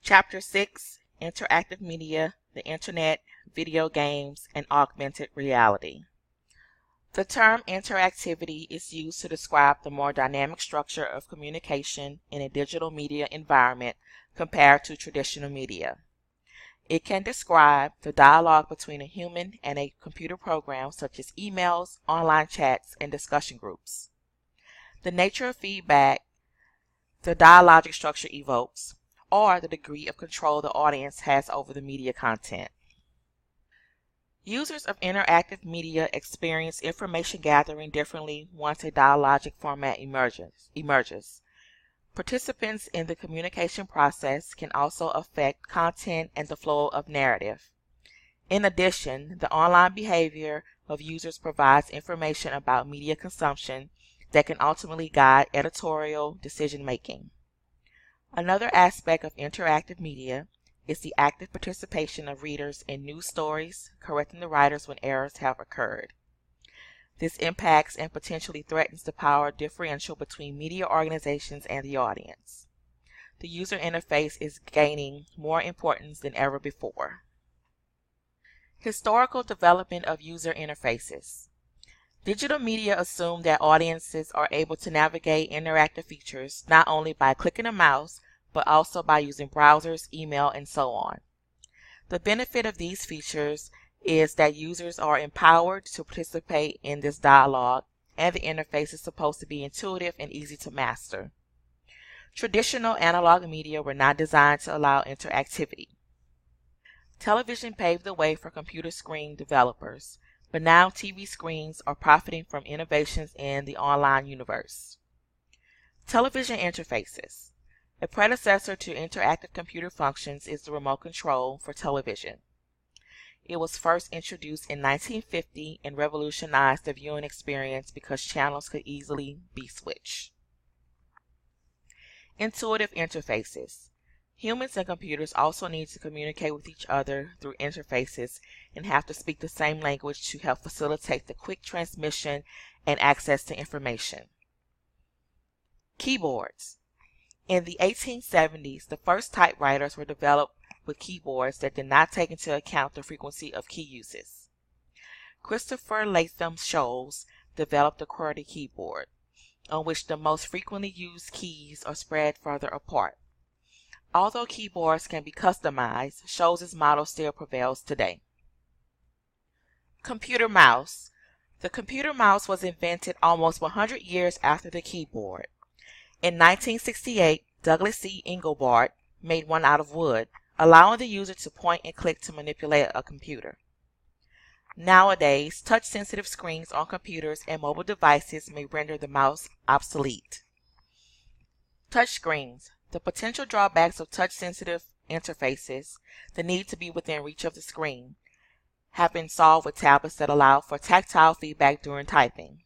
Chapter 6, Interactive Media, the Internet, Video Games, and Augmented Reality. The term interactivity is used to describe the more dynamic structure of communication in a digital media environment compared to traditional media. It can describe the dialogue between a human and a computer program, such as emails, online chats, and discussion groups. The nature of feedback the dialogic structure evokes, or the degree of control the audience has over the media content. Users of interactive media experience information gathering differently once a dialogic format emerges. Participants in the communication process can also affect content and the flow of narrative. In addition, the online behavior of users provides information about media consumption that can ultimately guide editorial decision-making. Another aspect of interactive media is the active participation of readers in news stories, correcting the writers when errors have occurred. This impacts and potentially threatens the power differential between media organizations and the audience. The user interface is gaining more importance than ever before. Historical development of user interfaces. Digital media assume that audiences are able to navigate interactive features not only by clicking a mouse, but also by using browsers, email, and so on. The benefit of these features is that users are empowered to participate in this dialogue, and the interface is supposed to be intuitive and easy to master. Traditional analog media were not designed to allow interactivity. Television paved the way for computer screen developers, but now TV screens are profiting from innovations in the online universe. Television interfaces. A predecessor to interactive computer functions is the remote control for television. It was first introduced in 1950 and revolutionized the viewing experience because channels could easily be switched. Intuitive interfaces. Humans and computers also need to communicate with each other through interfaces and have to speak the same language to help facilitate the quick transmission and access to information. Keyboards. In the 1870s, the first typewriters were developed with keyboards that did not take into account the frequency of key uses. Christopher Latham Scholes developed the QWERTY keyboard, on which the most frequently used keys are spread further apart. Although keyboards can be customized, Scholes' model still prevails today. Computer mouse. The computer mouse was invented almost 100 years after the keyboard. In 1968, Douglas C. Engelbart made one out of wood, allowing the user to point and click to manipulate a computer. Nowadays, touch-sensitive screens on computers and mobile devices may render the mouse obsolete. Touchscreens. The potential drawbacks of touch-sensitive interfaces, the need to be within reach of the screen, have been solved with tablets that allow for tactile feedback during typing.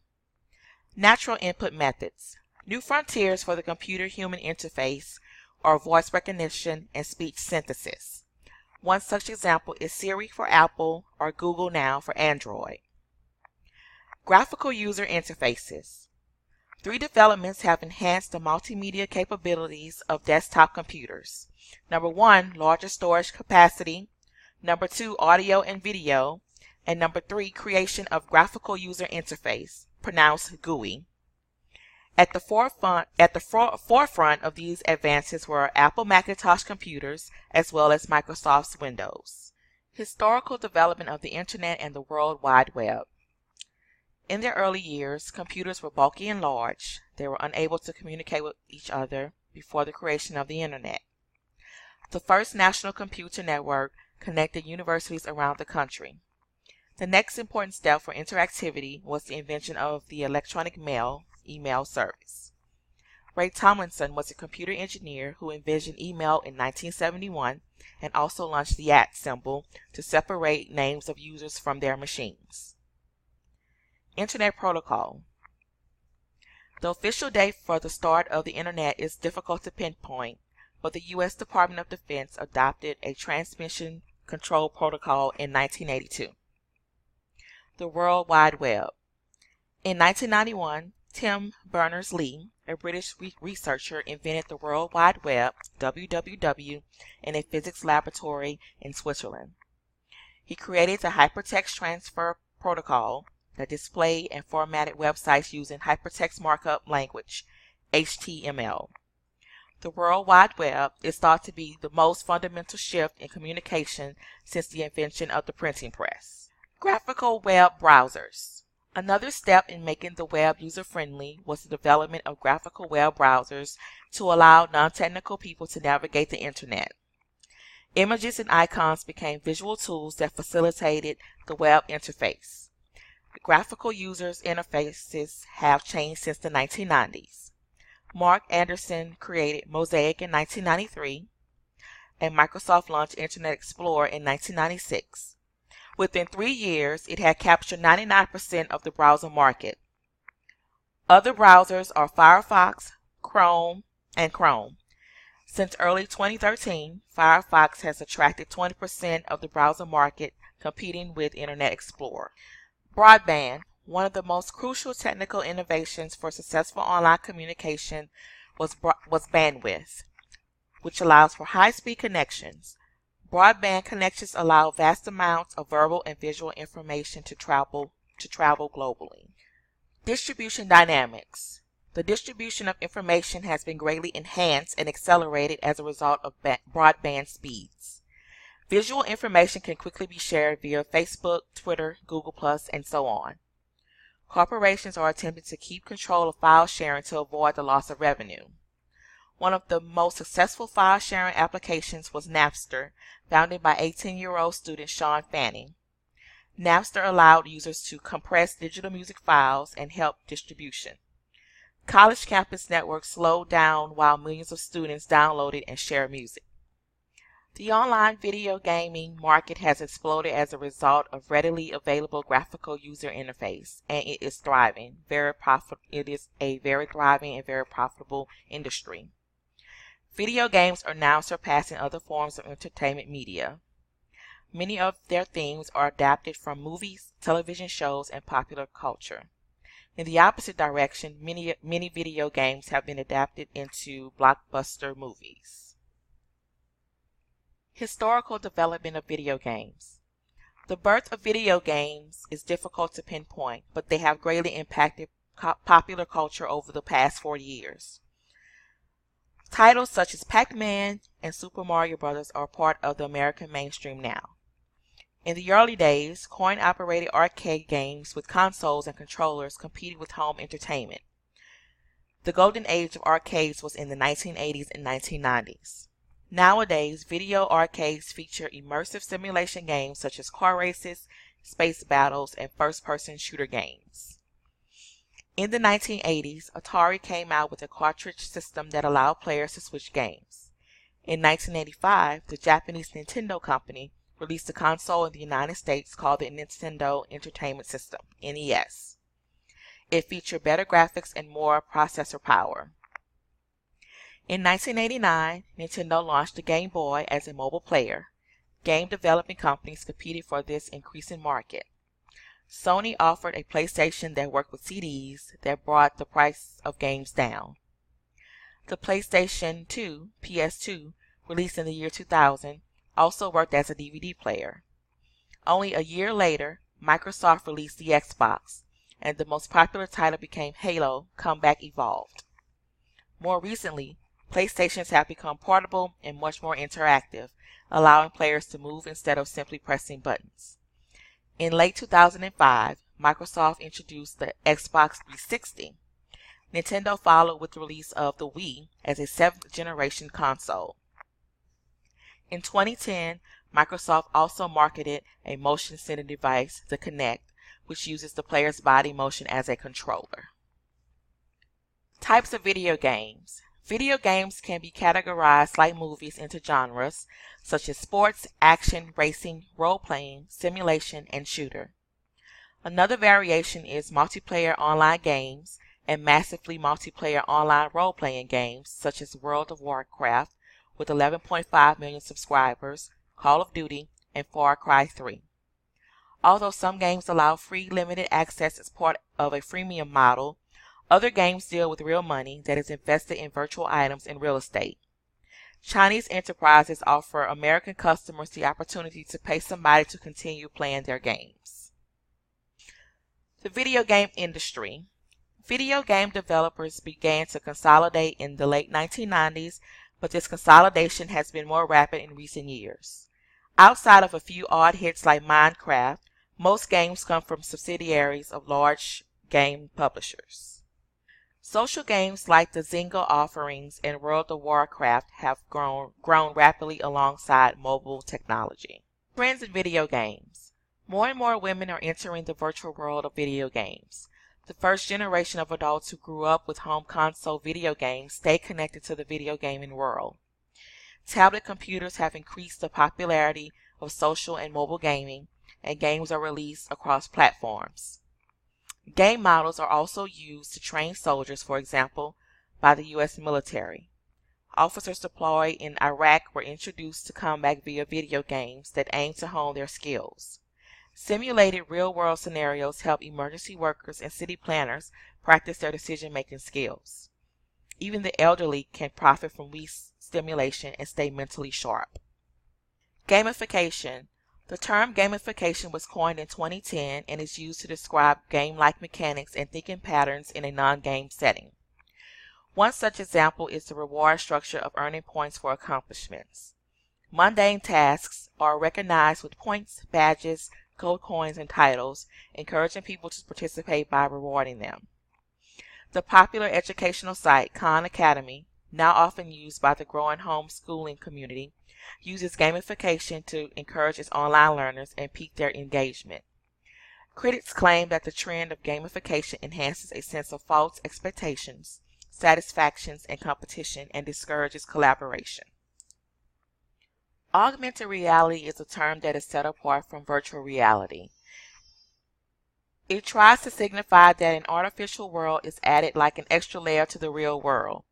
Natural input methods. New frontiers for the computer-human interface are voice recognition and speech synthesis. One such example is Siri for Apple or Google Now for Android. Graphical user interfaces. Three developments have enhanced the multimedia capabilities of desktop computers. Number 1, larger storage capacity. Number 2, audio and video. And number 3, creation of graphical user interface, pronounced GUI. At the forefront of these advances were Apple Macintosh computers as well as Microsoft's Windows. Historical development of the Internet and the World Wide Web. In their early years, computers were bulky and large. They were unable to communicate with each other before the creation of the Internet. The first national computer network connected universities around the country. The next important step for interactivity was the invention of the electronic mail email service. Ray Tomlinson was a computer engineer who envisioned email in 1971 and also launched the @ symbol to separate names of users from their machines. Internet Protocol. The official date for the start of the Internet is difficult to pinpoint, but the U.S. Department of Defense adopted a transmission control protocol in 1982. The World Wide Web. In 1991, Tim Berners-Lee, a British researcher, invented the World Wide Web, WWW, in a physics laboratory in Switzerland. He created the Hypertext Transfer Protocol that displayed and formatted websites using hypertext markup language, HTML. The World Wide Web is thought to be the most fundamental shift in communication since the invention of the printing press. Graphical web browsers. Another step in making the web user-friendly was the development of graphical web browsers to allow non-technical people to navigate the internet. Images and icons became visual tools that facilitated the web interface. The graphical users' interfaces have changed since the 1990s. Mark Anderson created Mosaic in 1993, and Microsoft launched Internet Explorer in 1996. Within 3 years, it had captured 99% of the browser market. Other browsers are Firefox, Chrome, and Chrome. Since early 2013, Firefox has attracted 20% of the browser market, competing with Internet Explorer. Broadband, one of the most crucial technical innovations for successful online communication, was bandwidth, which allows for high-speed connections. Broadband connections allow vast amounts of verbal and visual information to travel globally. Distribution dynamics. The distribution of information has been greatly enhanced and accelerated as a result of broadband speeds. Visual information can quickly be shared via Facebook, Twitter, Google+, and so on. Corporations are attempting to keep control of file sharing to avoid the loss of revenue. One of the most successful file sharing applications was Napster, founded by 18-year-old student Sean Fanning. Napster allowed users to compress digital music files and help distribution. College campus networks slowed down while millions of students downloaded and shared music. The online video gaming market has exploded as a result of readily available graphical user interface, and it is thriving. It is a very thriving and very profitable industry. Video games are now surpassing other forms of entertainment media. Many of their themes are adapted from movies, television shows, and popular culture. In the opposite direction, many video games have been adapted into blockbuster movies. Historical development of video games. The birth of video games is difficult to pinpoint, but they have greatly impacted popular culture over the past 40 years. Titles such as Pac-Man and Super Mario Bros. Are part of the American mainstream now. In the early days, coin-operated arcade games with consoles and controllers competed with home entertainment. The golden age of arcades was in the 1980s and 1990s. Nowadays, video arcades feature immersive simulation games such as car races, space battles, and first-person shooter games. In the 1980s, Atari came out with a cartridge system that allowed players to switch games. In 1985, the Japanese Nintendo company released a console in the United States called the Nintendo Entertainment System, NES. It featured better graphics and more processor power. In 1989, Nintendo launched the Game Boy as a mobile player. Game development companies competed for this increasing market. Sony offered a PlayStation that worked with CDs that brought the price of games down. The PlayStation 2, PS2, released in the year 2000, also worked as a DVD player. Only a year later, Microsoft released the Xbox, and the most popular title became Halo: Combat Evolved. More recently, PlayStations have become portable and much more interactive, allowing players to move instead of simply pressing buttons. In late 2005, Microsoft introduced the Xbox 360. Nintendo followed with the release of the Wii as a 7th-generation console. In 2010, Microsoft also marketed a motion-sensing device, the Kinect, which uses the player's body motion as a controller. Types of video games. Video games can be categorized like movies into genres such as sports, action, racing, role-playing, simulation, and shooter. Another variation is multiplayer online games and massively multiplayer online role-playing games such as World of Warcraft with 11.5 million subscribers, Call of Duty, and Far Cry 3. Although some games allow free limited access as part of a freemium model, Other games deal with real money that is invested in virtual items and real estate. Chinese enterprises offer American customers the opportunity to pay somebody to continue playing their games. The video game industry. Video game developers began to consolidate in the late 1990s, but this consolidation has been more rapid in recent years. Outside of a few odd hits like Minecraft, most games come from subsidiaries of large game publishers. Social games like the Zynga offerings and World of Warcraft have grown rapidly alongside mobile technology. Trends in video games. More and more women are entering the virtual world of video games. The first generation of adults who grew up with home console video games stay connected to the video gaming world. Tablet computers have increased the popularity of social and mobile gaming, and games are released across platforms. Game models are also used to train soldiers, for example, by the U.S. military. Officers deployed in Iraq were introduced to combat via video games that aim to hone their skills. Simulated real-world scenarios help emergency workers and city planners practice their decision-making skills. Even the elderly can profit from Wii stimulation and stay mentally sharp. Gamification. The term gamification was coined in 2010 and is used to describe game-like mechanics and thinking patterns in a non-game setting. One such example is the reward structure of earning points for accomplishments. Mundane tasks are recognized with points, badges, gold coins, and titles, encouraging people to participate by rewarding them. The popular educational site Khan Academy, now often used by the growing homeschooling community, uses gamification to encourage its online learners and pique their engagement. Critics claim that the trend of gamification enhances a sense of false expectations, satisfactions, and competition, and discourages collaboration. Augmented reality is a term that is set apart from virtual reality. It tries to signify that an artificial world is added like an extra layer to the real world.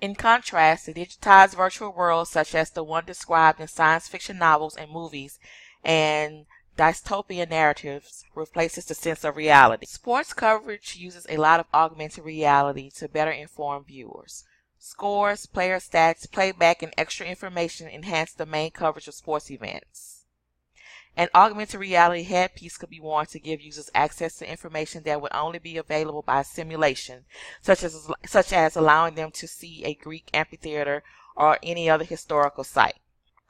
In contrast, the digitized virtual world, such as the one described in science fiction novels and movies and dystopian narratives, replaces the sense of reality. Sports coverage uses a lot of augmented reality to better inform viewers. Scores, player stats, playback, and extra information enhance the main coverage of sports events. An augmented reality headpiece could be worn to give users access to information that would only be available by simulation, such as allowing them to see a Greek amphitheater or any other historical site.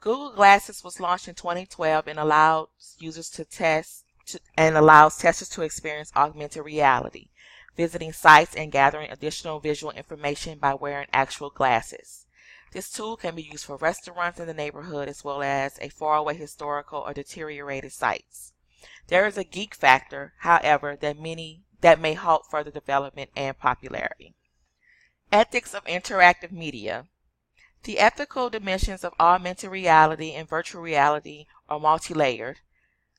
Google Glasses was launched in 2012 and allows testers to experience augmented reality, visiting sites and gathering additional visual information by wearing actual glasses. This tool can be used for restaurants in the neighborhood as well as a faraway historical or deteriorated sites. There is a geek factor, however, that may halt further development and popularity. Ethics of interactive media. The ethical dimensions of augmented reality and virtual reality are multi-layered.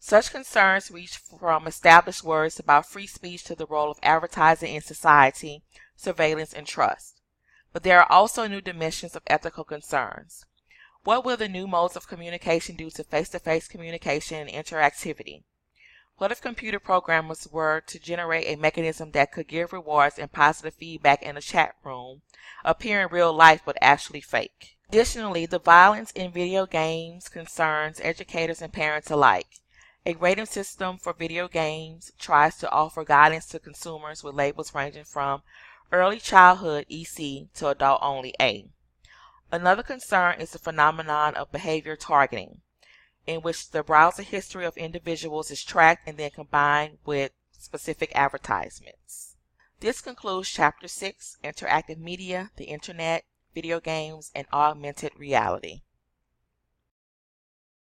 Such concerns reach from established words about free speech to the role of advertising in society, surveillance, and trust. But there are also new dimensions of ethical concerns. What will the new modes of communication do to face-to-face communication and interactivity? What if computer programmers were to generate a mechanism that could give rewards and positive feedback in a chat room, appear in real life but actually fake? Additionally, the violence in video games concerns educators and parents alike. A rating system for video games tries to offer guidance to consumers with labels ranging from early childhood EC to adult only A. Another concern is the phenomenon of behavior targeting, in which the browser history of individuals is tracked and then combined with specific advertisements. This concludes Chapter 6, Interactive Media, the Internet, Video Games, and Augmented Reality.